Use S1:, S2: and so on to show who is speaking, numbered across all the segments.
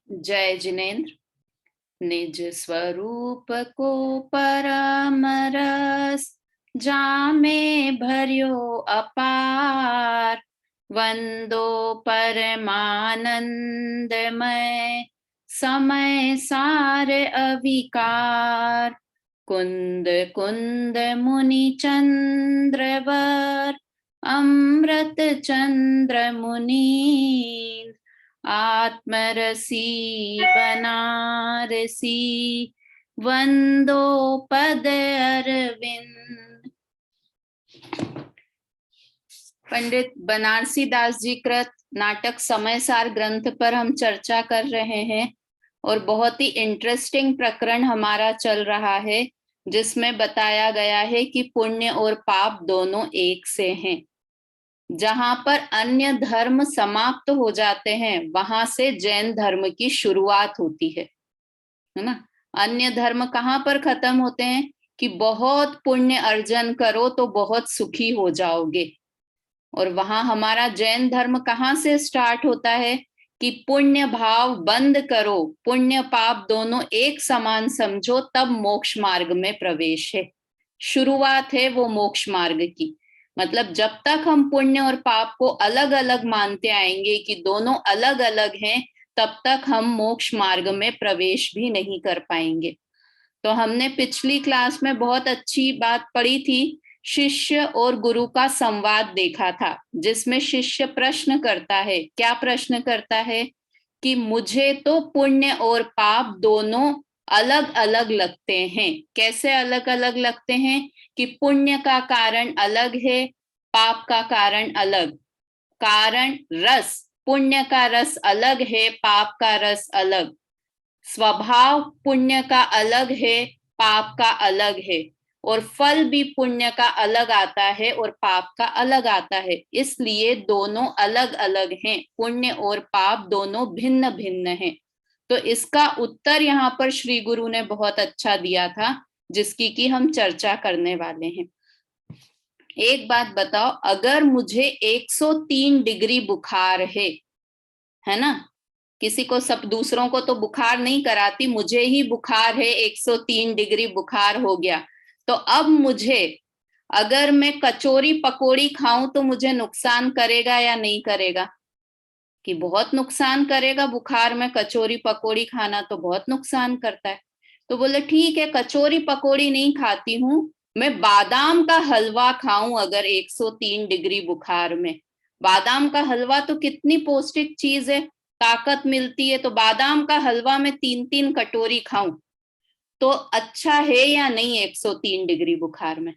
S1: जय जिनेन्द्र। निज स्वरूप को परम रस जामे भर्यो अपार, वंदो परमानंदमय समय सार अविकार। कुंद कुंद मुनि चंद्रवर अमृत चंद्र मुनि, आत्मरसी बनारसी वंदो पद अरविंद। पंडित बनारसी दास जी कृत नाटक समय सार ग्रंथ पर हम चर्चा कर रहे हैं और बहुत ही इंटरेस्टिंग प्रकरण हमारा चल रहा है, जिसमें बताया गया है कि पुण्य और पाप दोनों एक से हैं। जहां पर अन्य धर्म समाप्त हो जाते हैं वहां से जैन धर्म की शुरुआत होती है ना। अन्य धर्म कहाँ पर खत्म होते हैं कि बहुत पुण्य अर्जन करो तो बहुत सुखी हो जाओगे, और वहां हमारा जैन धर्म कहाँ से स्टार्ट होता है कि पुण्य भाव बंद करो, पुण्य पाप दोनों एक समान समझो, तब मोक्ष मार्ग में प्रवेश है। शुरुआत है वो मोक्ष मार्ग की। मतलब जब तक हम पुण्य और पाप को अलग अलग मानते आएंगे कि दोनों अलग अलग हैं, तब तक हम मोक्ष मार्ग में प्रवेश भी नहीं कर पाएंगे। तो हमने पिछली क्लास में बहुत अच्छी बात पढ़ी थी, शिष्य और गुरु का संवाद देखा था, जिसमें शिष्य प्रश्न करता है। क्या प्रश्न करता है कि मुझे तो पुण्य और पाप दोनों अलग अलग लगते हैं। कैसे अलग अलग लगते हैं कि पुण्य का कारण अलग है, पाप का कारण अलग। कारण रस, पुण्य का रस अलग है, पाप का रस अलग। स्वभाव पुण्य का अलग है, पाप का अलग है, और फल भी पुण्य का अलग आता है और पाप का अलग आता है। इसलिए दोनों अलग अलग हैं, पुण्य और पाप दोनों भिन्न भिन्न हैं। तो इसका उत्तर यहाँ पर श्री गुरु ने बहुत अच्छा दिया था, जिसकी कि हम चर्चा करने वाले हैं। एक बात बताओ, अगर मुझे 103 डिग्री बुखार है ना, किसी को, सब दूसरों को तो बुखार नहीं कराती, मुझे ही बुखार है, 103 डिग्री बुखार हो गया, तो अब मुझे अगर मैं कचौरी पकौड़ी खाऊं तो मुझे नुकसान करेगा या नहीं करेगा? कि बहुत नुकसान करेगा। बुखार में कचौरी पकौड़ी खाना तो बहुत नुकसान करता है। तो बोले ठीक है, कचौरी पकौड़ी नहीं खाती हूं, मैं बादाम का हलवा खाऊं अगर 103 डिग्री बुखार में। बादाम का हलवा तो कितनी पौष्टिक चीज है, ताकत मिलती है। तो बादाम का हलवा में 3-3 कटोरी खाऊं तो अच्छा है या नहीं 103 डिग्री बुखार में?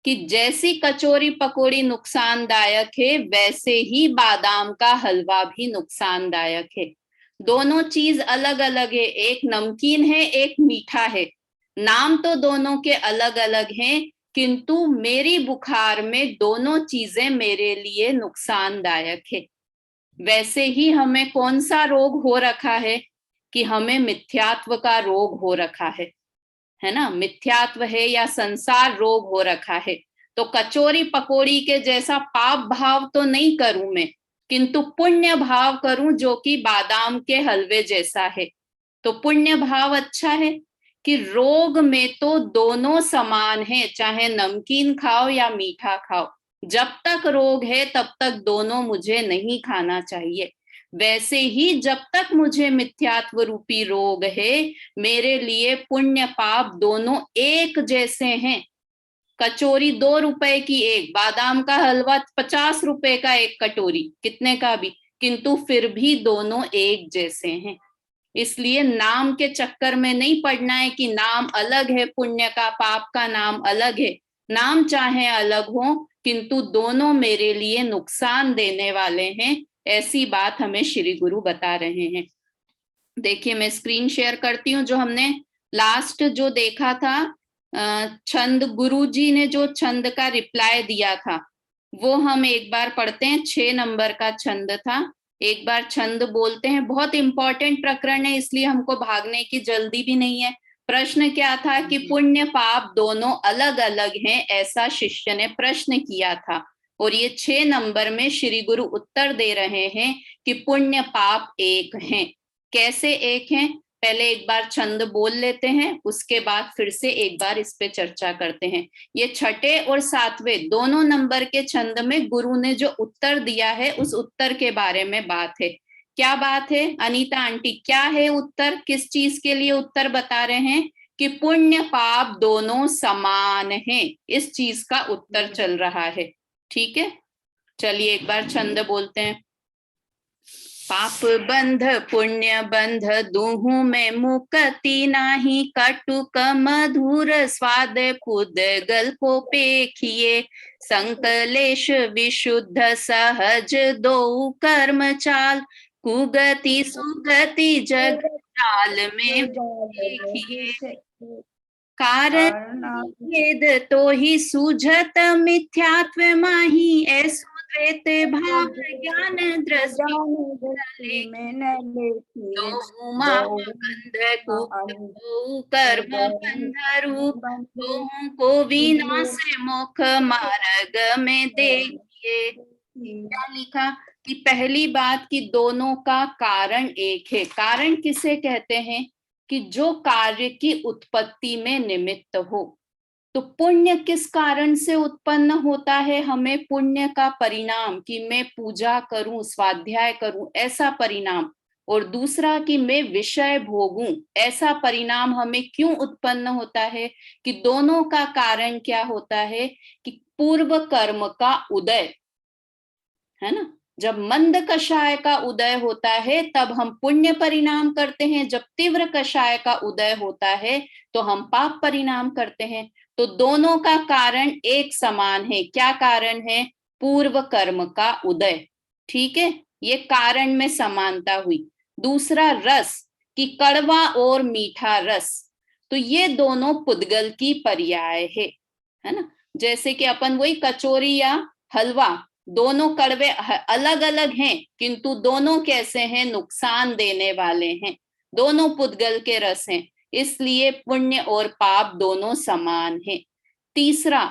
S1: कि जैसी कचौरी पकौड़ी नुकसानदायक है, वैसे ही बादाम का हलवा भी नुकसानदायक है। दोनों चीज अलग अलग है, एक नमकीन है, एक मीठा है। नाम तो दोनों के अलग अलग हैं, किंतु मेरी बुखार में दोनों चीजें मेरे लिए नुकसानदायक है। वैसे ही हमें कौन सा रोग हो रखा है कि हमें मिथ्यात्व का रोग हो रखा है ना। मिथ्यात्व है या संसार रोग हो रखा है। तो कचौरी पकौड़ी के जैसा पाप भाव तो नहीं करूं मैं, किंतु पुण्य भाव करूं जो कि बादाम के हलवे जैसा है। तो पुण्य भाव अच्छा है कि रोग में तो दोनों समान है, चाहे नमकीन खाओ या मीठा खाओ। जब तक रोग है तब तक दोनों मुझे नहीं खाना चाहिए। वैसे ही जब तक मुझे मिथ्यात्व रूपी रोग है, मेरे लिए पुण्य पाप दोनों एक जैसे हैं। कचौरी 2 रुपए की एक, बादाम का हलवा 50 रुपए का एक कटोरी, कितने का भी, किंतु फिर भी दोनों एक जैसे हैं। इसलिए नाम के चक्कर में नहीं पड़ना है कि नाम अलग है पुण्य का, पाप का नाम अलग है। नाम चाहे अलग हो, किंतु दोनों मेरे लिए नुकसान देने वाले हैं। ऐसी बात हमें श्री गुरु बता रहे हैं। देखिए मैं स्क्रीन शेयर करती हूँ। जो हमने लास्ट जो देखा था, छंद, गुरु जी ने जो छंद का रिप्लाई दिया था वो हम एक बार पढ़ते हैं। 6 नंबर का छंद था, एक बार छंद बोलते हैं। बहुत इंपॉर्टेंट प्रकरण है, इसलिए हमको भागने की जल्दी भी नहीं है। प्रश्न क्या था कि पुण्य पाप दोनों अलग अलग हैं, ऐसा शिष्य ने प्रश्न किया था। और ये 6 नंबर में श्री गुरु उत्तर दे रहे हैं कि पुण्य पाप एक हैं। कैसे एक हैं, पहले एक बार छंद बोल लेते हैं, उसके बाद फिर से एक बार इस पे चर्चा करते हैं। ये छठे और सातवें दोनों नंबर के छंद में गुरु ने जो उत्तर दिया है उस उत्तर के बारे में बात है। क्या बात है अनीता आंटी, क्या है उत्तर? किस चीज के लिए उत्तर बता रहे हैं? कि पुण्य पाप दोनों समान हैं, इस चीज का उत्तर चल रहा है। ठीक है, चलिए एक बार छंद बोलते हैं। पाप बंध पुण्य बंध दुहु में मुक्ति नाही, कटुक मधुर स्वाद खुद गल्पो पेखिए, संकलेश विशुद्ध सहज दो कर्म चाल, कुगति सुगति जग जाल में देखिए, कारण भेद तो ही सूझत मिथ्यात्व माही, ऐसो द्वैत भाव ज्ञान दृष्टि दो बंध कर्म बंध रूप, दोहों को विनाश मोक्ष मार्ग में देखिए। क्या लिखा कि पहली बात कि दोनों का कारण एक है। कारण किसे कहते हैं? कि जो कार्य की उत्पत्ति में निमित्त हो। तो पुण्य किस कारण से उत्पन्न होता है? हमें पुण्य का परिणाम कि मैं पूजा करूं, स्वाध्याय करूं, ऐसा परिणाम, और दूसरा कि मैं विषय भोगूं, ऐसा परिणाम हमें क्यों उत्पन्न होता है? कि दोनों का कारण क्या होता है? कि पूर्व कर्म का उदय है ना। जब मंद कषाय का उदय होता है तब हम पुण्य परिणाम करते हैं, जब तीव्र कषाय का उदय होता है तो हम पाप परिणाम करते हैं। तो दोनों का कारण एक समान है। क्या कारण है? पूर्व कर्म का उदय। ठीक है, ये कारण में समानता हुई। दूसरा रस, कि कड़वा और मीठा रस, तो ये दोनों पुद्गल की पर्याय है ना। जैसे कि अपन वही कचौरी या हलवा, दोनों कड़वे अलग अलग हैं किंतु दोनों कैसे हैं? नुकसान देने वाले हैं, दोनों पुद्गल के रस हैं, इसलिए पुण्य और पाप दोनों समान हैं। तीसरा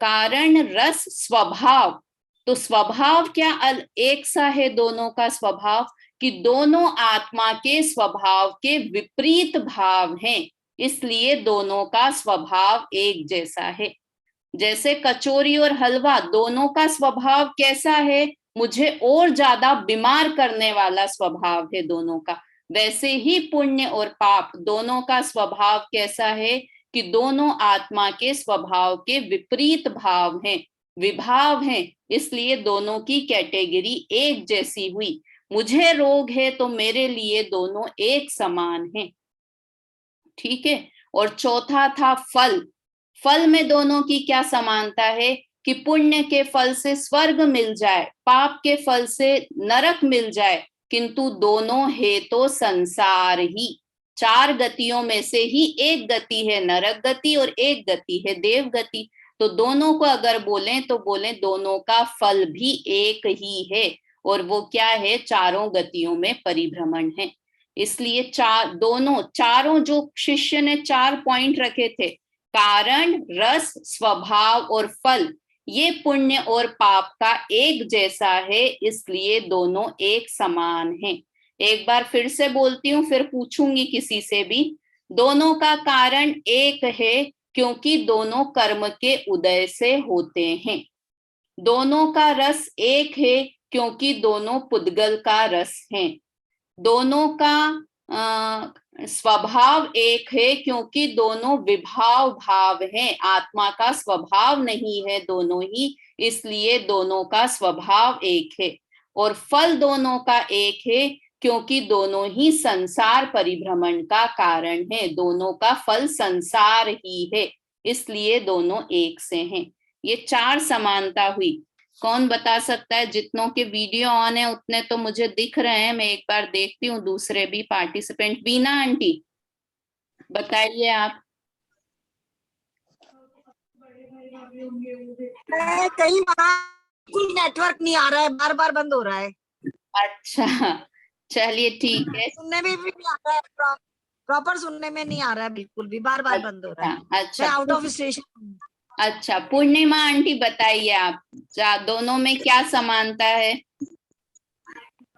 S1: कारण रस स्वभाव, तो स्वभाव क्या एक सा है दोनों का स्वभाव? कि दोनों आत्मा के स्वभाव के विपरीत भाव हैं, इसलिए दोनों का स्वभाव एक जैसा है। जैसे कचौरी और हलवा दोनों का स्वभाव कैसा है? मुझे और ज्यादा बीमार करने वाला स्वभाव है दोनों का। वैसे ही पुण्य और पाप दोनों का स्वभाव कैसा है? कि दोनों आत्मा के स्वभाव के विपरीत भाव हैं, विभाव हैं, इसलिए दोनों की कैटेगरी एक जैसी हुई। मुझे रोग है तो मेरे लिए दोनों एक समान हैं। ठीक है, और चौथा था फल। फल में दोनों की क्या समानता है? कि पुण्य के फल से स्वर्ग मिल जाए, पाप के फल से नरक मिल जाए, किंतु दोनों है तो संसार ही। चार गतियों में से ही एक गति है नरक गति और एक गति है देव गति। तो दोनों को अगर बोलें तो बोलें दोनों का फल भी एक ही है, और वो क्या है? चारों गतियों में परिभ्रमण है। इसलिए चारों जो शिष्य ने 4 पॉइंट रखे थे, कारण रस स्वभाव और फल, ये पुण्य और पाप का एक जैसा है, इसलिए दोनों एक समान हैं। एक बार फिर से बोलती हूँ, फिर पूछूंगी किसी से भी। दोनों का कारण एक है क्योंकि दोनों कर्म के उदय से होते हैं। दोनों का रस एक है क्योंकि दोनों पुद्गल का रस है। दोनों का स्वभाव एक है क्योंकि दोनों विभाव भाव हैं, आत्मा का स्वभाव नहीं है दोनों ही, इसलिए दोनों का स्वभाव एक है। और फल दोनों का एक है क्योंकि दोनों ही संसार परिभ्रमण का कारण है, दोनों का फल संसार ही है, इसलिए दोनों एक से हैं। ये 4 समानता हुई। कौन बता सकता है? जितनों के वीडियो ऑन है उतने तो मुझे दिख रहे हैं, मैं एक बार देखती हूँ दूसरे भी पार्टिसिपेंट। वीना आंटी बताइए आप।
S2: कई बार नेटवर्क नहीं आ रहा है, बार बार बंद हो रहा है।
S1: अच्छा चलिए ठीक है।
S2: सुनने में भी नहीं आ रहा है, प्रॉपर सुनने में नहीं आ रहा है, बिल्कुल भी बार बार बंद हो रहा है।
S1: अच्छा
S2: मैं आउट ऑफ स्टेशन।
S1: अच्छा, पूर्णिमा आंटी बताइए आप, दोनों में क्या समानता है?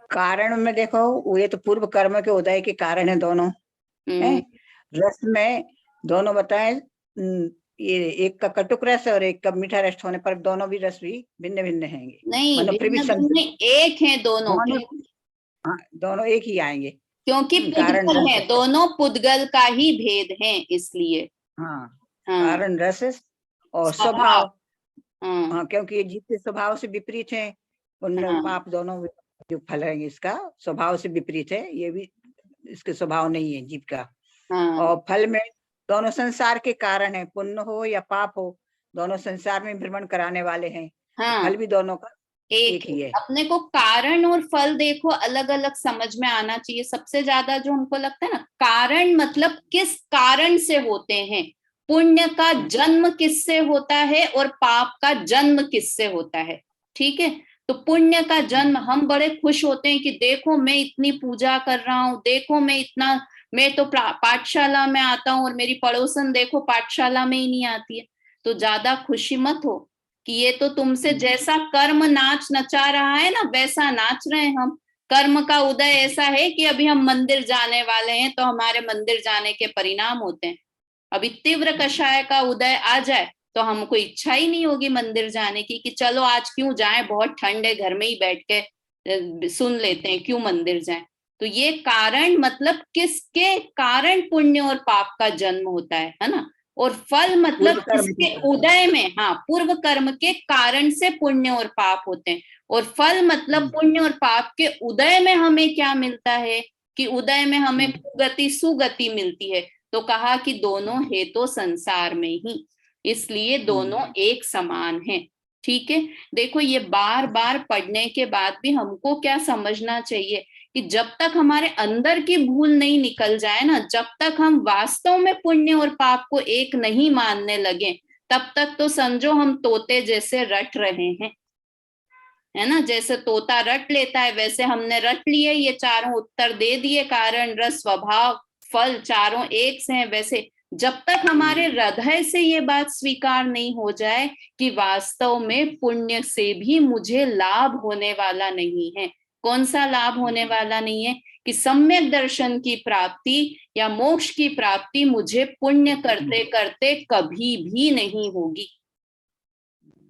S3: कारण में देखो, ये तो पूर्व कर्म के उदय के कारण है दोनों हैं। रस में दोनों बताए, ये एक का कटुक रस और एक का मीठा रस होने पर दोनों भी रस भी भिन्न भिन्न हैंगे।
S1: नहीं, भिन्न
S3: मनो
S1: भिन्न एक है दोनों,
S3: हाँ, दोनों एक ही आएंगे
S1: क्योंकि
S3: कारण
S1: पुद्गल
S3: रस
S1: है, दोनों पुद्गल का ही भेद है, इसलिए।
S3: हाँ,
S1: हाँ,
S3: कारण रस और
S1: स्वभाव।
S3: स्वभाव।
S1: हाँ,
S3: हाँ, क्योंकि ये जिसके स्वभाव से विपरीत है, पुण्य
S1: हाँ,
S3: पाप दोनों जो फल है इसका स्वभाव से विपरीत है, ये भी इसके स्वभाव नहीं है जीव का।
S1: हाँ,
S3: और फल में दोनों संसार के कारण है, पुण्य हो या पाप हो, दोनों संसार में भ्रमण कराने वाले हैं।
S1: हाँ,
S3: फल भी दोनों का
S1: एक
S3: एक ही है।
S1: अपने को कारण और फल देखो अलग अलग समझ में आना चाहिए। सबसे ज्यादा जो हमको लगता है ना, कारण मतलब किस कारण से होते हैं। पुण्य का जन्म किससे होता है और पाप का जन्म किससे होता है। ठीक है, तो पुण्य का जन्म, हम बड़े खुश होते हैं कि देखो मैं इतनी पूजा कर रहा हूँ, देखो मैं इतना, मैं तो पाठशाला में आता हूँ और मेरी पड़ोसन देखो पाठशाला में ही नहीं आती है। तो ज्यादा खुशी मत हो कि ये तो तुमसे जैसा कर्म नाच नचा रहा है ना, वैसा नाच रहे हैं हम। कर्म का उदय ऐसा है कि अभी हम मंदिर जाने वाले हैं, तो हमारे मंदिर जाने के परिणाम होते हैं। अभी तीव्र कषाय का उदय आ जाए तो हमको इच्छा ही नहीं होगी मंदिर जाने की, कि चलो आज क्यों जाएं, बहुत ठंड है, घर में ही बैठ के सुन लेते हैं, क्यों मंदिर जाएं। तो ये कारण मतलब किसके कारण पुण्य और पाप का जन्म होता है ना। और फल मतलब इसके उदय में, हाँ, पूर्व कर्म के कारण से पुण्य और पाप होते हैं। और फल मतलब पुण्य और पाप के उदय में हमें क्या मिलता है, कि उदय में हमें कुगति सुगति मिलती है। तो कहा कि दोनों है तो संसार में ही, इसलिए दोनों एक समान हैं। ठीक है, देखो ये बार बार पढ़ने के बाद भी हमको क्या समझना चाहिए, कि जब तक हमारे अंदर की भूल नहीं निकल जाए ना, जब तक हम वास्तव में पुण्य और पाप को एक नहीं मानने लगे, तब तक तो समझो हम तोते जैसे रट रहे हैं, है ना। जैसे तोता रट लेता है, वैसे हमने रट लिए, ये चारों उत्तर दे दिए, कारण रस स्वभाव फल चारों एक से हैं। वैसे जब तक हमारे हृदय से ये बात स्वीकार नहीं हो जाए कि वास्तव में पुण्य से भी मुझे लाभ होने वाला नहीं है। कौन सा लाभ होने वाला नहीं है, कि सम्यक दर्शन की प्राप्ति या मोक्ष की प्राप्ति मुझे पुण्य करते करते कभी भी नहीं होगी।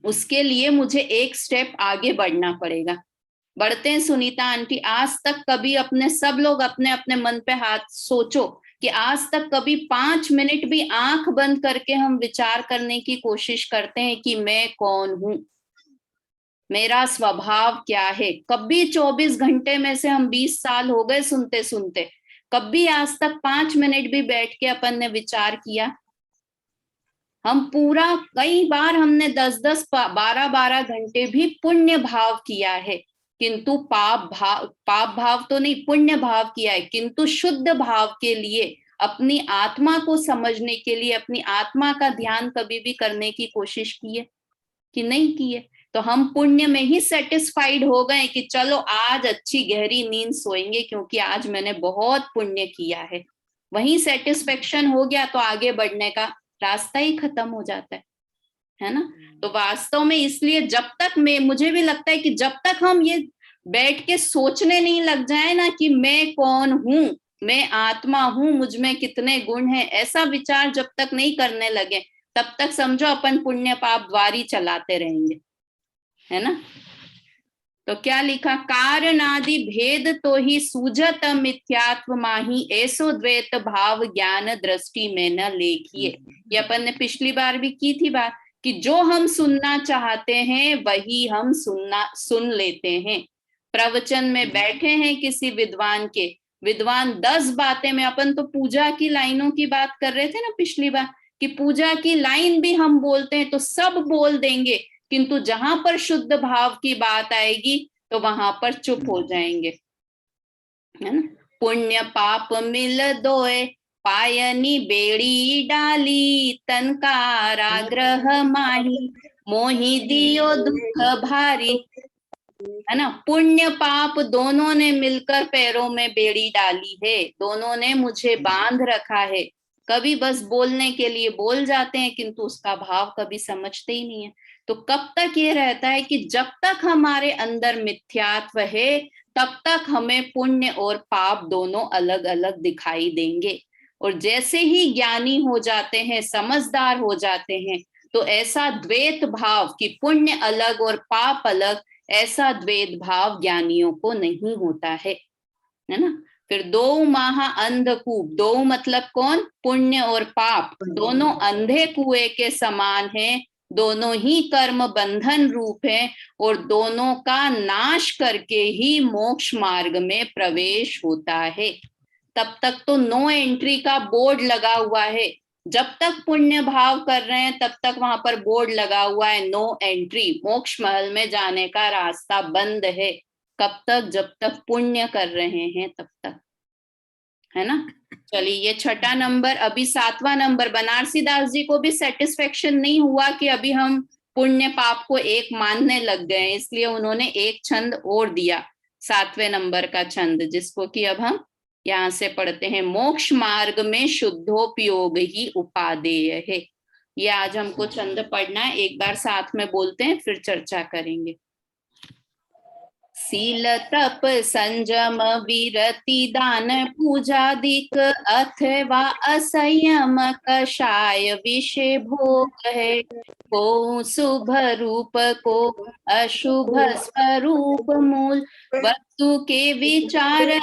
S1: उसके लिए मुझे एक स्टेप आगे बढ़ना पड़ेगा। बढ़ते हैं सुनीता आंटी। आज तक कभी अपने, सब लोग अपने अपने मन पे हाथ सोचो कि आज तक कभी 5 मिनट भी आंख बंद करके हम विचार करने की कोशिश करते हैं कि मैं कौन हूं, मेरा स्वभाव क्या है। कभी 24 घंटे में से हम 20 साल हो गए सुनते सुनते, कभी आज तक 5 मिनट भी बैठ के अपन ने विचार किया। हम पूरा, कई बार हमने 10-10 12-12 घंटे भी पुण्य भाव किया है, किंतु पाप भाव तो नहीं, पुण्य भाव किया है, किंतु शुद्ध भाव के लिए, अपनी आत्मा को समझने के लिए, अपनी आत्मा का ध्यान कभी भी करने की कोशिश की है कि नहीं की है। तो हम पुण्य में ही सेटिस्फाइड हो गए कि चलो आज अच्छी गहरी नींद सोएंगे क्योंकि आज मैंने बहुत पुण्य किया है। वहीं सेटिस्फेक्शन हो गया तो आगे बढ़ने का रास्ता ही खत्म हो जाता है ना। तो वास्तव में इसलिए जब तक मुझे भी लगता है कि जब तक हम ये बैठ के सोचने नहीं लग जाए ना कि मैं कौन हूं, मैं आत्मा हूं, मुझ में कितने गुण हैं, ऐसा विचार जब तक नहीं करने लगे, तब तक समझो अपन पुण्य पाप द्वारी चलाते रहेंगे, है ना। तो क्या लिखा, कारण आदि भेद तो ही सूझत मिथ्यात्व माही, ऐसो द्वैत भाव ज्ञान दृष्टि में न लेखिए। ये अपन ने पिछली बार भी की थी बात, कि जो हम सुनना चाहते हैं वही हम सुन लेते हैं। प्रवचन में बैठे हैं किसी विद्वान के, विद्वान 10 बातें में, अपन तो पूजा की लाइनों की बात कर रहे थे ना पिछली बार, कि पूजा की लाइन भी हम बोलते हैं तो सब बोल देंगे, किंतु जहां पर शुद्ध भाव की बात आएगी तो वहां पर चुप हो जाएंगे, है ना। पुण्य पाप मिल दोए, पायनी बेड़ी डाली, तन काराग्रह माही, मोहि दियो दुख भारी, है ना। पुण्य पाप दोनों ने मिलकर पैरों में बेड़ी डाली है, दोनों ने मुझे बांध रखा है। कभी बस बोलने के लिए बोल जाते हैं किंतु उसका भाव कभी समझते ही नहीं है। तो कब तक ये रहता है कि जब तक हमारे अंदर मिथ्यात्व है तब तक हमें पुण्य और पाप दोनों अलग अलग दिखाई देंगे। और जैसे ही ज्ञानी हो जाते हैं, समझदार हो जाते हैं, तो ऐसा द्वैत भाव कि पुण्य अलग और पाप अलग, ऐसा द्वैत भाव ज्ञानियों को नहीं होता है ना। फिर दो महा अंधकूप, दो मतलब कौन? पुण्य और पाप दोनों अंधे कुएं के समान है, दोनों ही कर्म बंधन रूप है और दोनों का नाश करके ही मोक्ष मार्ग में प्रवेश होता है। तब तक तो नो एंट्री का बोर्ड लगा हुआ है। जब तक पुण्य भाव कर रहे हैं तब तक वहां पर बोर्ड लगा हुआ है नो एंट्री, मोक्ष महल में जाने का रास्ता बंद है। कब तक? जब तक पुण्य कर रहे हैं तब तक, है ना। चलिए, ये छठा नंबर। अभी सातवां नंबर, बनारसी दास जी को भी सेटिस्फेक्शन नहीं हुआ कि अभी हम पुण्य पाप को एक मानने लग गए, इसलिए उन्होंने एक छंद और दिया, सातवें नंबर का छंद, जिसको कि अब हम यहां से पढ़ते हैं। मोक्ष मार्ग में शुद्धोपयोग ही उपादेय है। ये आज हमको छंद पढ़ना है, एक बार साथ में बोलते हैं फिर चर्चा करेंगे। सील तप संजम विरति दान पूजादिक अथवा असंयम कषाय विषय भोग है। को शुभ रूप को अशुभ स्वरूप मूल, वस्तु के विचार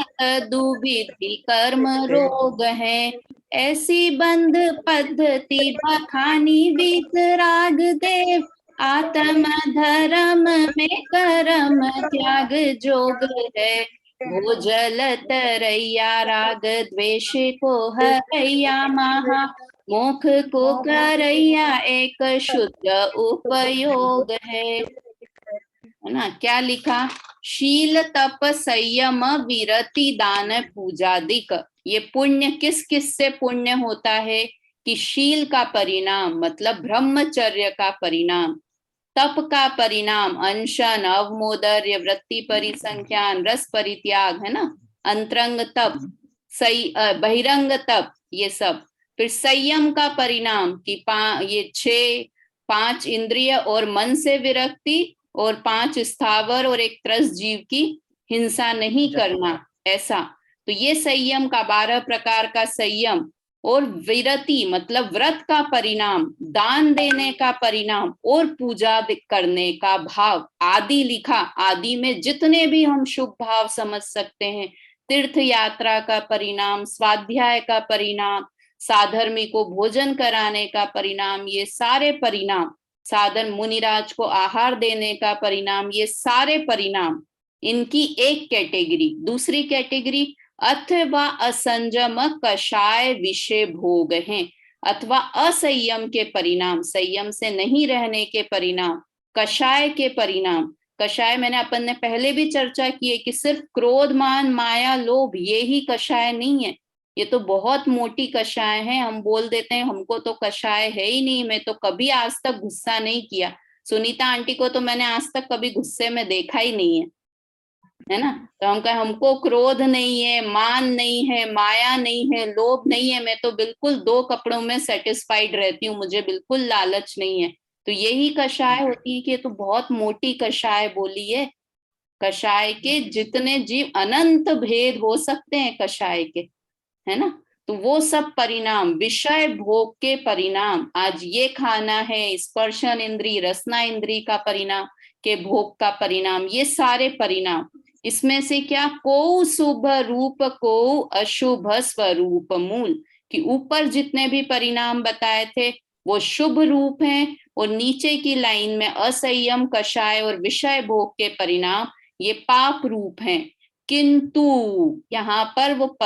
S1: दुविधि कर्म रोग है। ऐसी बंध पद्धति बखानी वितराग देव, आत्म धर्म में कर्म त्याग जोग है। वो जल तरैया राग द्वेष को हरैया, महा मुख को करैया एक शुद्ध उपयोग है ना। क्या लिखा? शील तप संयम विरति दान पूजादिक। ये पुण्य किस किस से पुण्य होता है? कि शील का परिणाम मतलब ब्रह्मचर्य का परिणाम, तप का परिणाम अनशन, अवमोदर्य, वृत्ति परिसंख्यान, रस परित्याग, है ना, अंतरंग तप, बहिरंग तप, ये सब। फिर संयम का परिणाम कि ये 5 इंद्रिय और मन से विरक्ति, और 5 स्थावर और एक त्रस जीव की हिंसा नहीं करना, ऐसा। तो ये संयम का 12 प्रकार का संयम। और विरति मतलब व्रत का परिणाम, दान देने का परिणाम और पूजा करने का भाव। आदि लिखा, आदि में जितने भी हम शुभ भाव समझ सकते हैं, तीर्थ यात्रा का परिणाम, स्वाध्याय का परिणाम, साधर्मी को भोजन कराने का परिणाम, ये सारे परिणाम, साधन मुनिराज को आहार देने का परिणाम, ये सारे परिणाम, इनकी एक कैटेगरी। दूसरी कैटेगरी अथवा असंजम कषाय विषय भोग हैं, अथवा असंयम के परिणाम, संयम से नहीं रहने के परिणाम, कषाय के परिणाम। कषाय मैंने अपन ने पहले भी चर्चा की है कि सिर्फ क्रोध मान माया लोभ ये ही कषाय नहीं है, ये तो बहुत मोटी कषाय है। हम बोल देते हैं हमको तो कषाय है ही नहीं, मैं तो कभी आज तक गुस्सा नहीं किया। सुनीता आंटी को तो मैंने आज तक कभी गुस्से में देखा ही नहीं है ना। तो हम कहें हमको क्रोध नहीं है, मान नहीं है, माया नहीं है, लोभ नहीं है, मैं तो बिल्कुल 2 कपड़ों में सेटिस्फाइड रहती हूँ, मुझे बिल्कुल लालच नहीं है। तो यही कषाय होती है कि ये तो बहुत मोटी कषाय बोली है। कषाय के जितने जीव, अनंत भेद हो सकते हैं कषाय के, है ना। तो वो सब परिणाम, विषय भोग के परिणाम, आज ये खाना है, स्पर्शन इंद्री, रसना इंद्री का परिणाम के भोग का परिणाम, ये सारे परिणाम। इसमें से क्या? को शुभ रूप को अशुभ स्वरूप मूल, कि ऊपर जितने भी परिणाम बताए थे वो शुभ रूप हैं, और नीचे की लाइन में असंयम, कषाय और विषय भोग के परिणाम ये पाप रूप हैं। किंतु यहाँ पर वो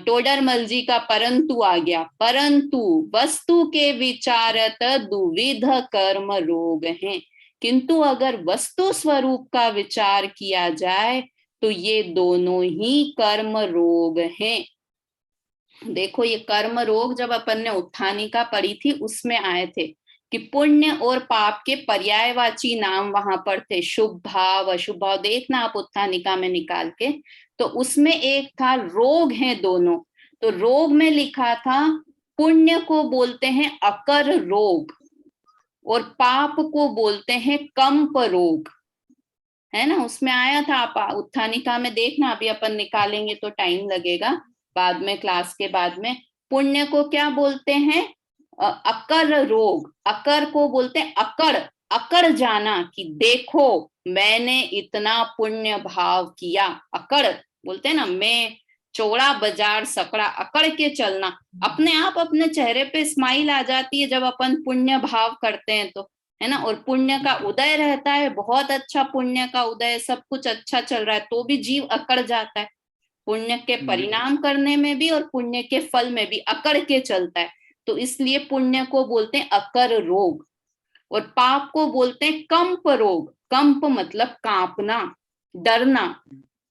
S1: टोडरमल जी का परंतु आ गया। परंतु वस्तु के विचारत दुविध कर्म रोग हैं, किंतु अगर वस्तु स्वरूप का विचार किया जाए तो ये दोनों ही कर्म रोग हैं। देखो, ये कर्म रोग जब अपन ने उत्थानिका पढ़ी थी उसमें आए थे कि पुण्य और पाप के पर्यायवाची नाम वहां पर थे, शुभ भाव अशुभ भाव। देखना आप उत्थानिका में निकाल के, तो उसमें एक था रोग है दोनों। तो रोग में लिखा था पुण्य को बोलते हैं अकर रोग और पाप को बोलते हैं कंप रोग, है ना। उसमें आया था, आप उत्थानिका में देखना, अभी अपन निकालेंगे तो टाइम लगेगा बाद में, क्लास के बाद में। पुण्य को क्या बोलते हैं? अकर रोग। अकर को बोलते हैं अकड़, अकड़ जाना कि देखो मैंने इतना पुण्य भाव किया। अकड़ बोलते हैं ना, मैं चौड़ा बाजार सकड़ा, अकड़ के चलना। अपने आप अपने चेहरे पे स्माइल आ जाती है जब अपन पुण्य भाव करते हैं तो, है ना। और पुण्य का उदय रहता है, बहुत अच्छा पुण्य का उदय, सब कुछ अच्छा चल रहा है, तो भी जीव अकड़ जाता है। पुण्य के परिणाम करने में भी और पुण्य के फल में भी अकड़ के चलता है। तो इसलिए पुण्य को बोलते हैं अकर रोग और पाप को बोलते हैं कंप रोग। कंप मतलब कांपना, डरना।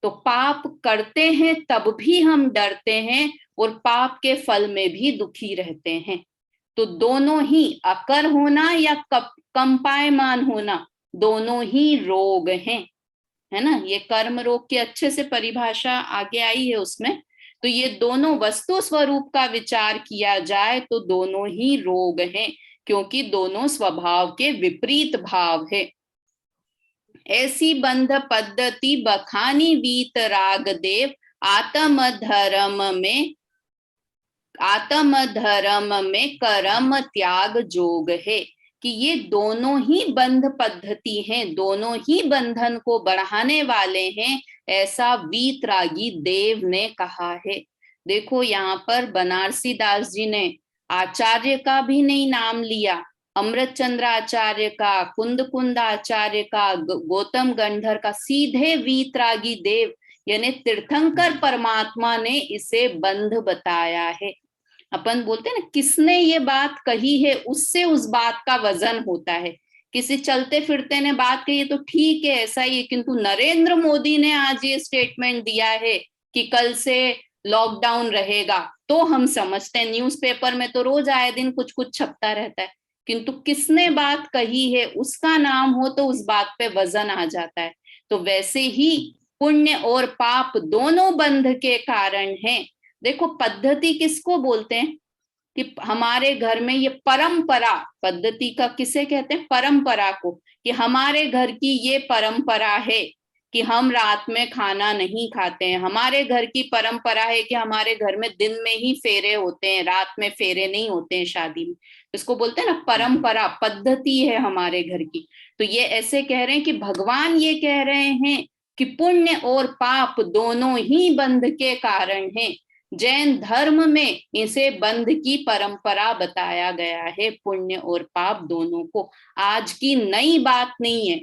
S1: तो पाप करते हैं तब भी हम डरते हैं और पाप के फल में भी दुखी रहते हैं। तो दोनों ही, अकर होना या कंपायमान होना, दोनों ही रोग हैं, है ना। ये कर्म रोग की अच्छे से परिभाषा आगे आई है उसमें। तो ये दोनों वस्तु स्वरूप का विचार किया जाए तो दोनों ही रोग हैं, क्योंकि दोनों स्वभाव के विपरीत भाव है। ऐसी बंध पद्धति बखानी वीतराग देव, आत्म धर्म में कर्म त्याग जोग है। कि ये दोनों ही बंध पद्धति हैं, दोनों ही बंधन को बढ़ाने वाले हैं, ऐसा वीतरागी देव ने कहा है। देखो यहाँ पर बनारसी दास जी ने आचार्य का भी नहीं नाम लिया, अमृत चंद्र आचार्य का, कुंद आचार्य का, गौतम गंधर का, सीधे वीतरागी देव यानी तीर्थंकर परमात्मा ने इसे बंध बताया है। अपन बोलते हैं ना, किसने ये बात कही है उससे उस बात का वजन होता है। किसी चलते फिरते ने बात कही है तो ठीक है, ऐसा ही है, किंतु नरेंद्र मोदी ने आज ये स्टेटमेंट दिया है कि कल से लॉकडाउन रहेगा, तो हम समझते हैं। न्यूज़पेपर में तो रोज आए दिन कुछ कुछ छपता रहता है, किंतु किसने बात कही है उसका नाम हो तो उस बात पे वजन आ जाता है। तो वैसे ही पुण्य और पाप दोनों बंध के कारण हैं। देखो पद्धति किसको बोलते हैं? कि हमारे घर में ये परंपरा, पद्धति का किसे कहते हैं? परंपरा को। कि हमारे घर की ये परंपरा है कि हम रात में खाना नहीं खाते हैं, हमारे घर की परंपरा है कि हमारे घर में दिन में ही फेरे होते हैं, रात में फेरे नहीं होते हैं शादी में। इसको बोलते हैं ना परंपरा, पद्धति है हमारे घर की। तो ये ऐसे कह रहे हैं कि भगवान ये कह रहे हैं कि पुण्य और पाप दोनों ही बंध के कारण हैं। जैन धर्म में इसे बंध की परंपरा बताया गया है, पुण्य और पाप दोनों को। आज की नई बात नहीं है,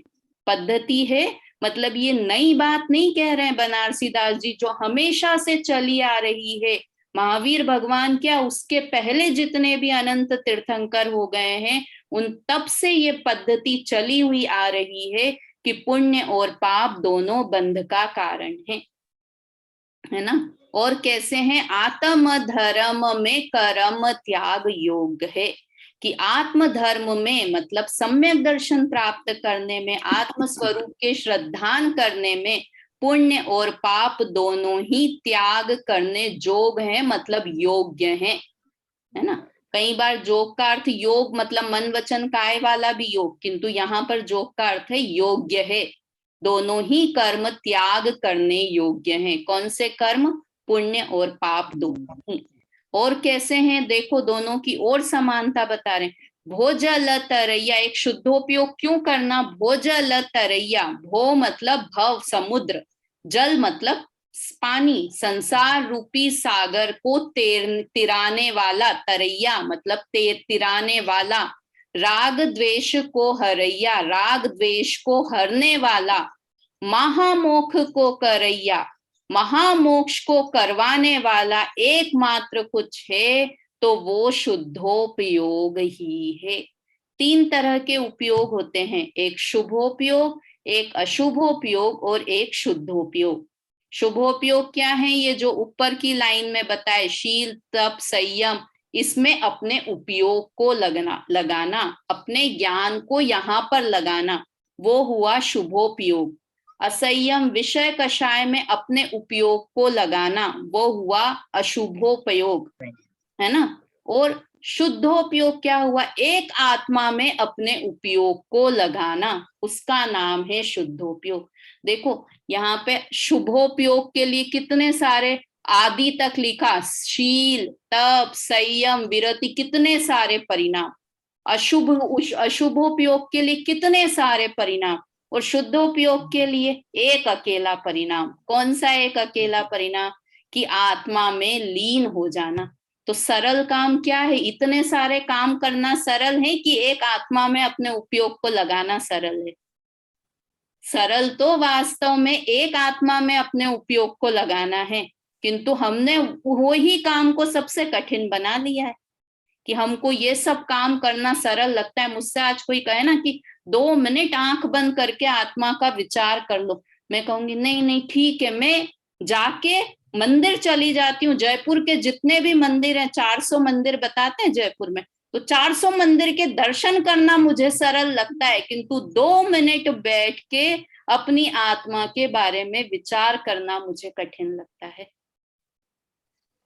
S1: पद्धति है, मतलब ये नई बात नहीं कह रहे हैं बनारसी दास जी, जो हमेशा से चली आ रही है। महावीर भगवान क्या, उसके पहले जितने भी अनंत तीर्थंकर हो गए हैं, उन तब से ये पद्धति चली हुई आ रही है कि पुण्य और पाप दोनों बंध का कारण है ना। और कैसे हैं? आत्म धर्म में कर्म त्याग योग है। कि आत्म धर्म में मतलब सम्यक दर्शन प्राप्त करने में, आत्म स्वरूप के श्रद्धान करने में पुण्य और पाप दोनों ही त्याग करने योग है, मतलब योग्य है ना। कई बार योग का अर्थ योग मतलब मन वचन काय वाला भी योग, किंतु यहाँ पर योग का अर्थ है योग्य है। दोनों ही कर्म त्याग करने योग्य हैं। कौन से कर्म? पुण्य और पाप दोनों ही। और कैसे हैं? देखो दोनों की और समानता बता रहे हैं। भोजल तरैया, एक शुद्धोपयोग क्यों करना? भोजल तरैया, भो मतलब भव समुद्र, जल मतलब पानी, संसार रूपी सागर को तिराने वाला, तरैया मतलब तिराने वाला, राग द्वेष को हरैया, राग द्वेष को हरने वाला, महामोक्ष को करैया, महामोक्ष को करवाने वाला एकमात्र कुछ है तो वो शुद्धोपयोग ही है। तीन तरह के उपयोग होते हैं, एक शुभोपयोग, एक अशुभोपयोग और एक शुद्धोपयोग। शुभोपयोग क्या है? ये जो ऊपर की लाइन में बताए, शील तप संयम, इसमें अपने उपयोग को लगाना, अपने ज्ञान को यहाँ पर लगाना, वो हुआ शुभोपयोग। असंयम विषय कषाय में अपने उपयोग को लगाना, वो हुआ अशुभोपयोग, है ना। और शुद्धोपयोग क्या हुआ, एक आत्मा में अपने उपयोग को लगाना, उसका नाम है शुद्धोपयोग। देखो यहाँ पे शुभोपयोग के लिए कितने सारे आदि तक लिखा, शील, तप, संयम, विरति, कितने सारे परिणाम। अशुभोपयोग के लिए कितने सारे परिणाम, और शुद्धोपयोग के लिए एक अकेला परिणाम। कौन सा एक अकेला परिणाम, कि आत्मा में लीन हो जाना। तो सरल काम क्या है, इतने सारे काम करना सरल है कि एक आत्मा में अपने उपयोग को लगाना सरल है। सरल तो वास्तव में एक आत्मा में अपने उपयोग को लगाना है, किंतु हमने वो ही काम को सबसे कठिन बना लिया है कि हमको ये सब काम करना सरल लगता है। मुझसे आज कोई कहे ना कि 2 मिनट आंख बंद करके आत्मा का विचार कर लो, मैं कहूंगी नहीं नहीं ठीक है, मैं जाके मंदिर चली जाती हूँ। जयपुर के जितने भी मंदिर हैं, 400 मंदिर बताते हैं जयपुर में, तो 400 मंदिर के दर्शन करना मुझे सरल लगता है, किंतु 2 मिनट बैठ के अपनी आत्मा के बारे में विचार करना मुझे कठिन लगता है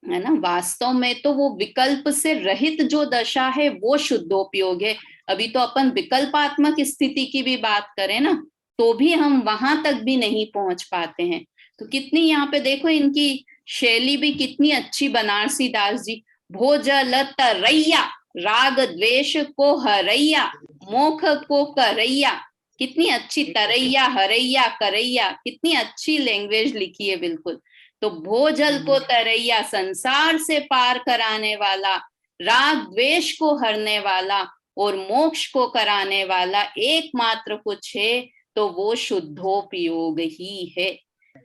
S1: ना। वास्तव में तो वो विकल्प से रहित जो दशा है वो शुद्धोपयोग है। अभी तो अपन विकल्पात्मक स्थिति की भी बात करें ना, तो भी हम वहां तक भी नहीं पहुंच पाते हैं। तो कितनी यहाँ पे देखो इनकी शैली भी कितनी अच्छी, बनारसी दास जी। भोजल तरैया, राग द्वेष को हरैया, मोख को करैया। कितनी अच्छी, तरैया, हरैया, करैया, कितनी अच्छी लैंग्वेज लिखी है बिल्कुल। तो भोजल को तरैया, संसार से पार कराने वाला, राग द्वेष को हरने वाला और मोक्ष को कराने वाला एकमात्र कुछ है तो वो शुद्धोपयोग ही है।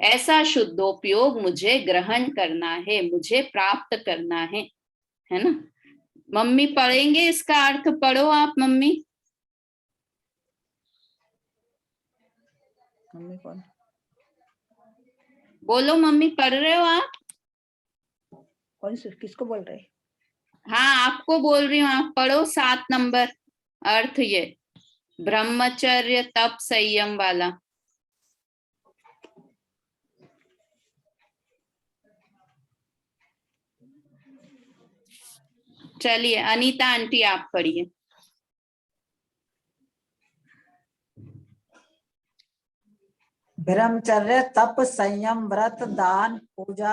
S1: ऐसा शुद्धोपयोग मुझे ग्रहण करना है, मुझे प्राप्त करना है ना। मम्मी पढ़ेंगे इसका अर्थ, पढ़ो आप मम्मी।
S3: मम्मी कौन,
S1: बोलो मम्मी, पढ़ रहे हो आप?
S3: कौन से, किसको बोल रहे?
S1: हाँ आपको बोल रही हूँ, आप पढ़ो 7 नंबर अर्थ, ये ब्रह्मचर्य तप संयम वाला। चलिए अनीता आंटी आप पढ़िए।
S4: ब्रह्मचर्य तप संयम व्रत दान पूजा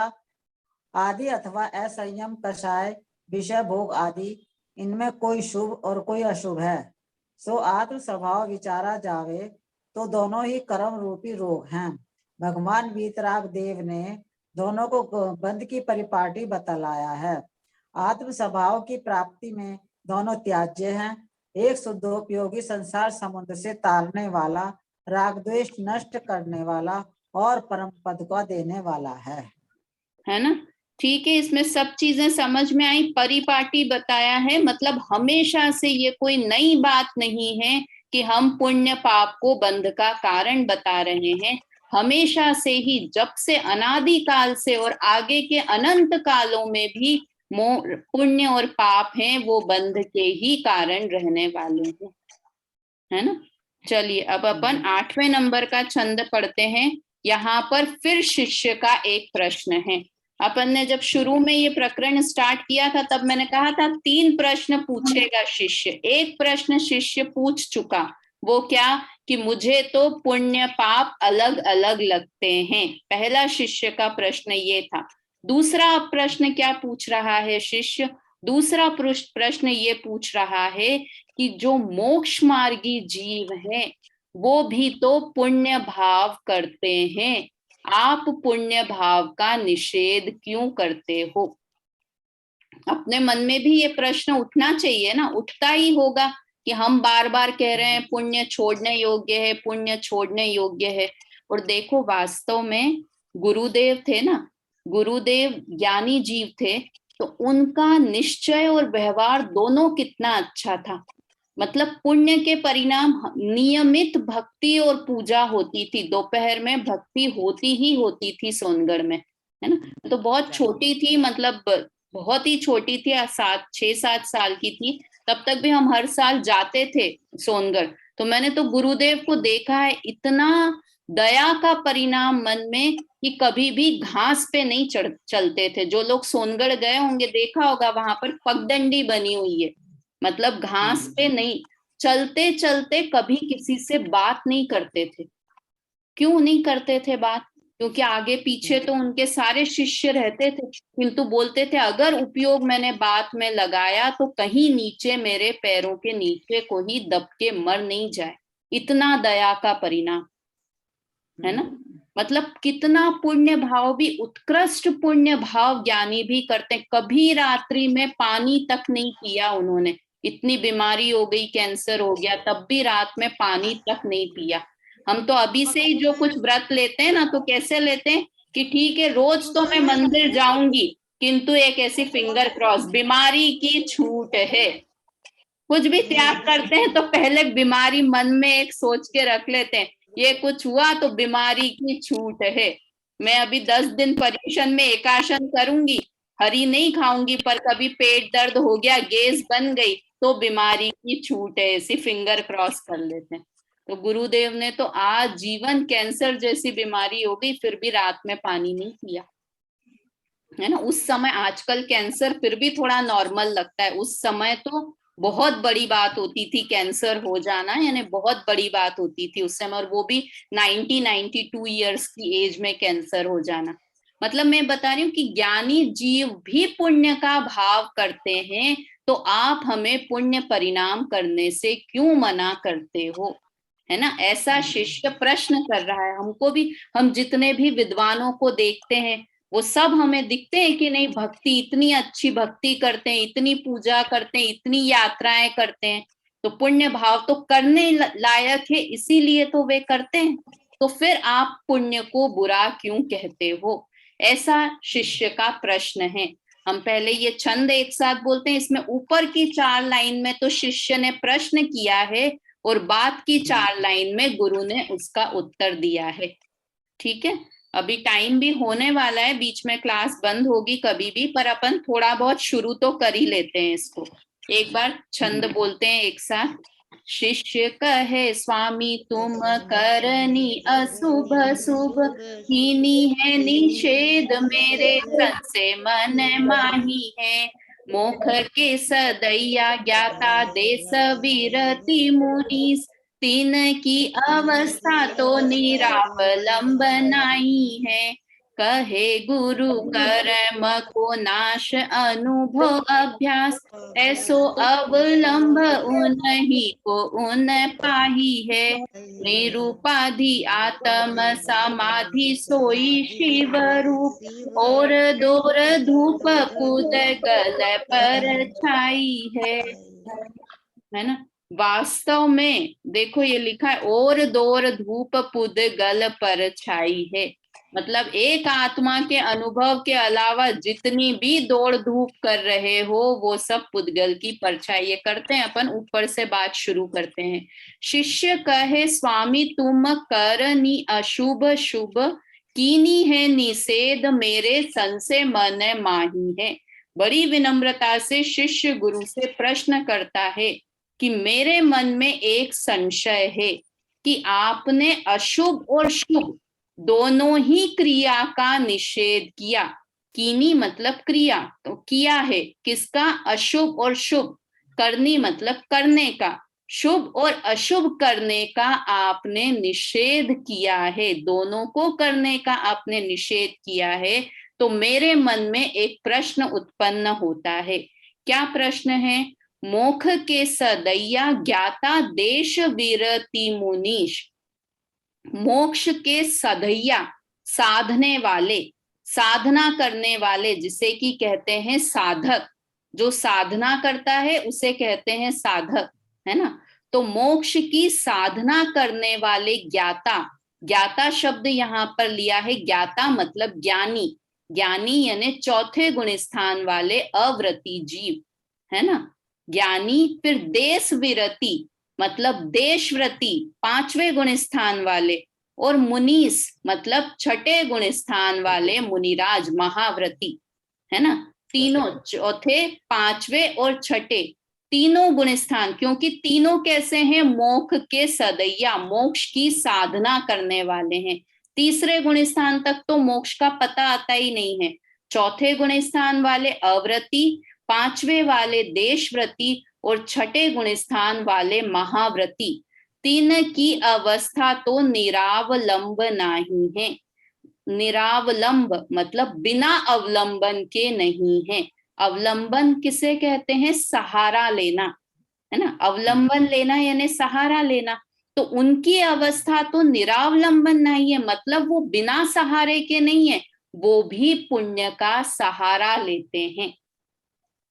S4: आदि अथवा असंयम कषाय विषय भोग आदि, इनमें कोई शुभ और कोई अशुभ है। सो आत्म स्वभाव विचारा जावे तो दोनों ही कर्म रूपी रोग हैं। भगवान वीतराग देव ने दोनों को बंद की परिपाटी बतलाया है। आत्म स्वभाव की प्राप्ति में दोनों त्याज्य हैं। एक शुद्धोपयोगी संसार समुद्र से तारने वाला, राग द्वेष नष्ट करने वाला और परम पद को देने वाला है
S1: ना। ठीक है, इसमें सब चीजें समझ में आई। परिपाटी बताया है, मतलब हमेशा से ये कोई नई बात नहीं है कि हम पुण्य पाप को बंध का कारण बता रहे हैं। हमेशा से ही, जब से अनादि काल से और आगे के अनंत कालों में भी पुण्य और पाप हैं वो बंध के ही कारण रहने वाले हैं, है ना। चलिए अब अपन 8वें नंबर का छंद पढ़ते हैं। यहाँ पर फिर शिष्य का एक प्रश्न है। अपन ने जब शुरू में ये प्रकरण स्टार्ट किया था तब मैंने कहा था 3 प्रश्न पूछेगा शिष्य। एक प्रश्न शिष्य पूछ चुका, वो क्या, कि मुझे तो पुण्य पाप अलग अलग लगते हैं। पहला शिष्य का प्रश्न ये था। दूसरा प्रश्न क्या पूछ रहा है शिष्य? दूसरा प्रश्न ये पूछ रहा है कि जो मोक्ष मार्गी जीव हैं वो भी तो पुण्य भाव करते हैं, आप पुण्य भाव का निषेध क्यों करते हो? अपने मन में भी ये प्रश्न उठना चाहिए ना, उठता ही होगा कि हम बार बार कह रहे हैं पुण्य छोड़ने योग्य है, पुण्य छोड़ने योग्य है। और देखो वास्तव में गुरुदेव थे ना, गुरुदेव ज्ञानी जीव थे, तो उनका निश्चय और व्यवहार दोनों कितना अच्छा था। मतलब पुण्य के परिणाम नियमित भक्ति और पूजा होती थी। दोपहर में भक्ति होती ही होती थी सोनगढ़ में, है ना। तो बहुत छोटी थी, मतलब बहुत ही छोटी थी, 6-7 साल की थी, तब तक भी हम हर साल जाते थे सोनगढ़। तो मैंने तो गुरुदेव को देखा है, इतना दया का परिणाम मन में कि कभी भी घास पे नहीं चलते थे। जो लोग सोनगढ़ गए होंगे देखा होगा, वहां पर पगडंडी बनी हुई है, मतलब घास पे नहीं चलते। चलते कभी किसी से बात नहीं करते थे। क्यों नहीं करते थे बात? क्योंकि आगे पीछे तो उनके सारे शिष्य रहते थे, किंतु बोलते थे अगर उपयोग मैंने बात में लगाया तो कहीं नीचे मेरे पैरों के नीचे कोई दब के मर नहीं जाए। इतना दया का परिणाम है ना। मतलब कितना पुण्य भाव भी, उत्कृष्ट पुण्य भाव ज्ञानी भी करते हैं। कभी रात्रि में पानी तक नहीं पिया उन्होंने। इतनी बीमारी हो गई, कैंसर हो गया, तब भी रात में पानी तक नहीं पिया। हम तो अभी से ही जो कुछ व्रत लेते हैं ना, तो कैसे लेते हैं कि ठीक है रोज तो मैं मंदिर जाऊंगी, किंतु एक ऐसी फिंगर क्रॉस, बीमारी की छूट है। कुछ भी त्याग करते हैं तो पहले बीमारी मन में एक सोच के रख लेते हैं, ये कुछ हुआ तो बीमारी की छूट है। मैं अभी 10 दिन पर्यूषण में एकाशन करूंगी, हरी नहीं खाऊंगी, पर कभी पेट दर्द हो गया, गैस बन गई, तो बीमारी की छूट है, ऐसी फिंगर क्रॉस कर लेते हैं। तो गुरुदेव ने तो आज जीवन कैंसर जैसी बीमारी हो गई, फिर भी रात में पानी नहीं पिया, है ना। उस समय, आजकल कैंसर फिर भी थोड़ा नॉर्मल लगता है, उस समय तो बहुत बड़ी बात होती थी कैंसर हो जाना, यानी बहुत बड़ी बात होती थी उस समय, और वो भी 92 ईयर्स की एज में कैंसर हो जाना। मतलब मैं बता रही हूँ कि ज्ञानी जीव भी पुण्य का भाव करते हैं, तो आप हमें पुण्य परिणाम करने से क्यों मना करते हो, है ना। ऐसा शिष्य प्रश्न कर रहा है हमको भी। हम जितने भी विद्वानों को देखते हैं, वो सब हमें दिखते हैं कि नहीं, भक्ति, इतनी अच्छी भक्ति करते हैं, इतनी पूजा करते हैं, इतनी यात्राएं करते हैं, तो पुण्य भाव तो करने लायक है, इसीलिए तो वे करते हैं। तो फिर आप पुण्य को बुरा क्यों कहते हो? ऐसा शिष्य का प्रश्न है। हम पहले ये छंद एक साथ बोलते हैं, इसमें ऊपर की 4 लाइन में तो शिष्य ने प्रश्न किया है, और बाद की 4 लाइन में गुरु ने उसका उत्तर दिया है। ठीक है, अभी टाइम भी होने वाला है, बीच में क्लास बंद होगी कभी भी, पर अपन थोड़ा बहुत शुरू तो कर ही लेते हैं इसको। एक बार छंद बोलते हैं एक साथ। शिष्य कहे स्वामी तुम करनी अशुभ शुभ, कीनी है निषेध मेरे तन से मन माही है। मोख के सदैया ज्ञाता देश विरति मुनीस, तीन की अवस्था तो निरावलंबनाई है। कहे गुरु कर्म को नाश अनुभव अभ्यास, ऐसो अवलंब उन्हीं को उन पाही है। निरूपाधि आत्म समाधि सोई शिव रूप, और दूर धूप पुद गल पर छाई है ना। वास्तव में देखो ये लिखा है, और दौर धूप पुद गल पर छाई है। मतलब एक आत्मा के अनुभव के अलावा जितनी भी दौड़ धूप कर रहे हो, वो सब पुद्गल की परछाई। ये करते हैं अपन, ऊपर से बात शुरू करते हैं। शिष्य कहे स्वामी तुम करनी अशुभ शुभ, कीनी है निषेध मेरे सन से मन माही है। बड़ी विनम्रता से शिष्य गुरु से प्रश्न करता है कि मेरे मन में एक संशय है कि आपने अशुभ और शुभ दोनों ही क्रिया का निषेध किया। कीनी मतलब क्रिया, तो किया है किसका? अशुभ और शुभ। करनी मतलब करने का। शुभ और अशुभ करने का आपने निषेध किया है, दोनों को करने का आपने निषेध किया है। तो मेरे मन में एक प्रश्न उत्पन्न होता है। क्या प्रश्न है? मोख के सदैया ज्ञाता देश विरति मुनीश। मोक्ष के सदैया, साधने वाले, साधना करने वाले, जिसे कि कहते हैं साधक। जो साधना करता है उसे कहते हैं साधक, है ना। तो मोक्ष की साधना करने वाले ज्ञाता, ज्ञाता शब्द यहाँ पर लिया है, ज्ञाता मतलब ज्ञानी। ज्ञानी यानी चौथे गुण स्थान वाले अव्रती जीव, है ना। ज्ञानी। फिर देश विरति मतलब देशव्रती, 5वें गुण स्थान वाले। और मुनीस मतलब 6ठे गुण स्थान वाले मुनिराज, महाव्रती, है ना। तीनों, चौथे, 5वें और 6ठे, तीनों गुण स्थान, क्योंकि तीनों कैसे हैं, मोक्ष के सदैया, मोक्ष की साधना करने वाले हैं। तीसरे गुण स्थान तक तो मोक्ष का पता आता ही नहीं है। चौथे गुण स्थान वाले अव्रती, पांचवे वाले देशव्रती और छठे गुण स्थान वाले महाव्रती। तीन की अवस्था तो निरावलंब नहीं है। निरावलंब मतलब बिना अवलंबन के नहीं है। अवलंबन किसे कहते हैं, सहारा लेना, है ना। अवलंबन लेना यानी सहारा लेना। तो उनकी अवस्था तो निरावलंबन नहीं है, मतलब वो बिना सहारे के नहीं है, वो भी पुण्य का सहारा लेते हैं।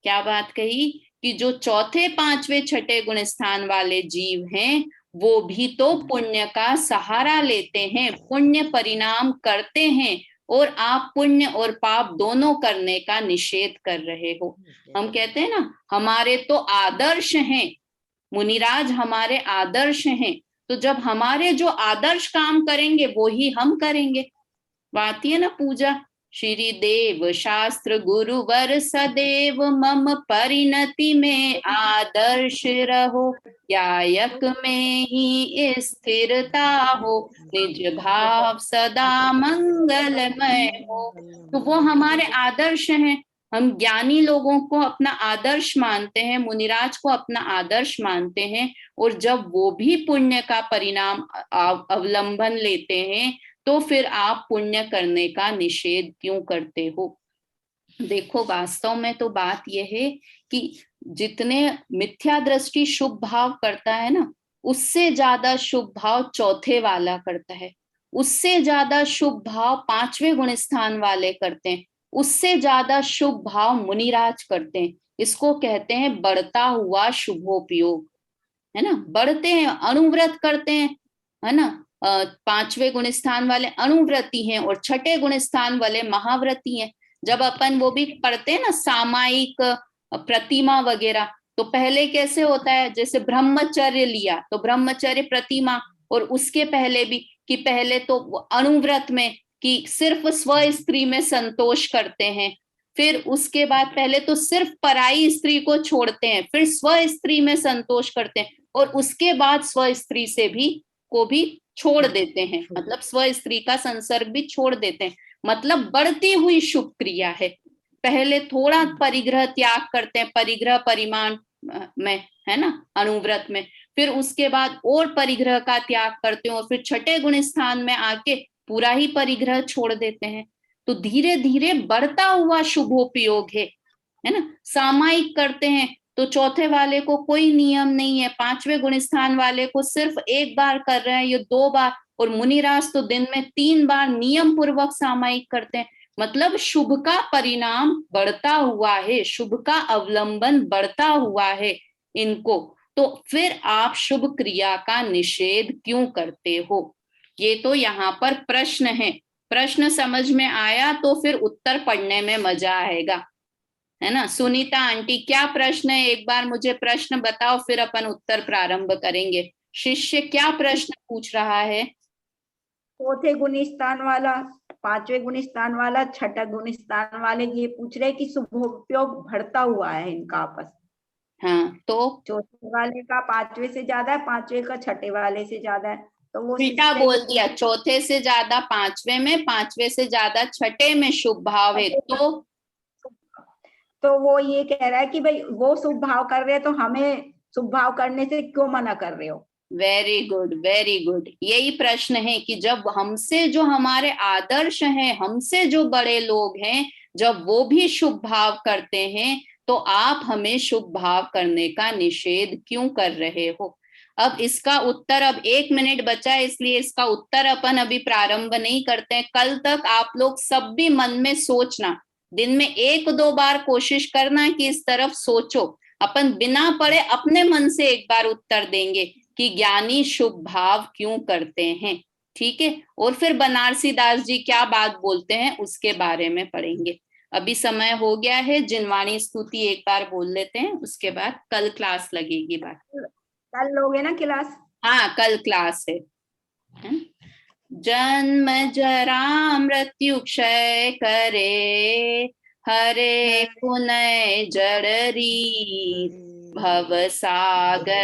S1: क्या बात कही कि जो चौथे पांचवे छठे गुण स्थान वाले जीव हैं वो भी तो पुण्य का सहारा लेते हैं, पुण्य परिणाम करते हैं, और आप पुण्य और पाप दोनों करने का निषेध कर रहे हो। हम कहते हैं ना हमारे तो आदर्श हैं, मुनिराज हमारे आदर्श हैं, तो जब हमारे जो आदर्श काम करेंगे वो ही हम करेंगे। बात है ना पूजा, श्री देव शास्त्र गुरुवर सदैव मम परिणति में आदर्श रहो, यायक में ही स्थिरता हो, निज भाव सदा मंगलमय हो। तो वो हमारे आदर्श हैं। हम ज्ञानी लोगों को अपना आदर्श मानते हैं, मुनिराज को अपना आदर्श मानते हैं, और जब वो भी पुण्य का परिणाम अवलंबन लेते हैं तो फिर आप पुण्य करने का निषेध क्यों करते हो। देखो वास्तव में तो बात यह है कि जितने मिथ्या दृष्टि शुभ भाव करता है ना, उससे ज्यादा शुभ भाव चौथे वाला करता है, उससे ज्यादा शुभ भाव पांचवे गुण स्थान वाले करते हैं, उससे ज्यादा शुभ भाव मुनिराज करते हैं। इसको कहते हैं बढ़ता हुआ शुभोपयोग, है ना। बढ़ते हैं, अनुव्रत करते हैं, है ना। पांचवे गुण स्थान वाले अनुव्रती हैं और छठे गुण स्थान वाले महाव्रती हैं। जब अपन वो भी पढ़ते हैं ना सामायिक प्रतिमा वगैरह, तो पहले कैसे होता है, जैसे ब्रह्मचर्य लिया तो ब्रह्मचर्य प्रतिमा, और उसके पहले भी कि पहले तो अनुव्रत में कि सिर्फ स्व स्त्री में संतोष करते हैं, फिर उसके बाद पहले तो सिर्फ पराई स्त्री को छोड़ते हैं, फिर स्व स्त्री में संतोष करते हैं, और उसके बाद स्व स्त्री से भी छोड़ देते हैं, मतलब स्व स्त्री का संसर्ग भी छोड़ देते हैं। मतलब बढ़ती हुई शुभ क्रिया है। पहले थोड़ा परिग्रह त्याग करते हैं, परिग्रह परिमाण में, है ना, अनुव्रत में, फिर उसके बाद और परिग्रह का त्याग करते हैं, और फिर छठे गुण स्थान में आके पूरा ही परिग्रह छोड़ देते हैं। तो धीरे धीरे बढ़ता हुआ शुभोपयोग है ना। सामायिक करते हैं तो चौथे वाले को कोई नियम नहीं है, पांचवे गुण स्थान वाले को सिर्फ एक बार कर रहे हैं, ये 2 बार, और मुनिराज तो दिन में 3 बार नियम पूर्वक सामायिक करते हैं। मतलब शुभ का परिणाम बढ़ता हुआ है, शुभ का अवलंबन बढ़ता हुआ है इनको, तो फिर आप शुभ क्रिया का निषेध क्यों करते हो। ये तो यहाँ पर प्रश्न है। प्रश्न समझ में आया तो फिर उत्तर पढ़ने में मजा आएगा, है ना। सुनीता आंटी क्या प्रश्न है, एक बार मुझे प्रश्न बताओ, फिर अपन उत्तर प्रारंभ करेंगे। शिष्य क्या प्रश्न पूछ रहा है।
S3: चौथे गुण स्थान वाला, पांचवे गुण स्थान वाला, छठा गुण स्थान वाले ये पूछ रहे कि शुभोपयोग बढ़ता हुआ है इनका आपस।
S1: हाँ, तो
S3: चौथे वाले का पांचवे से ज्यादा है, पांचवे का छठे वाले से ज्यादा है, तो वो
S1: उल्टा बोल दिया, चौथे से ज्यादा पांचवे में, पांचवे से ज्यादा छठे में शुभ भाव है।
S3: तो वो ये कह रहा है कि भाई वो शुभ भाव कर रहे हैं तो हमें शुभ भाव करने से क्यों मना कर रहे हो।
S1: Very good, very good. यही प्रश्न है कि जब हमसे जो हमारे आदर्श हैं, हमसे जो बड़े लोग हैं, जब वो भी शुभ भाव करते हैं तो आप हमें शुभ भाव करने का निषेध क्यों कर रहे हो। अब इसका उत्तर, अब 1 मिनट बचा है इसलिए इसका उत्तर अपन अभी प्रारंभ नहीं करते हैं। कल तक आप लोग सब भी मन में सोचना, दिन में 1-2 बार कोशिश करना कि इस तरफ सोचो। अपन बिना पढ़े अपने मन से एक बार उत्तर देंगे कि ज्ञानी शुभ भाव क्यों करते हैं, ठीक है। और फिर बनारसी दास जी क्या बात बोलते हैं उसके बारे में पढ़ेंगे। अभी समय हो गया है, जिनवाणी स्तुति एक बार बोल लेते हैं, उसके बाद कल क्लास लगेगी। बात
S3: कल लोगे ना क्लास।
S1: हाँ, कल क्लास है। जन्म जरा मृत्यु क्षय करे, हरे पुनः जड़ रीत, भव सागर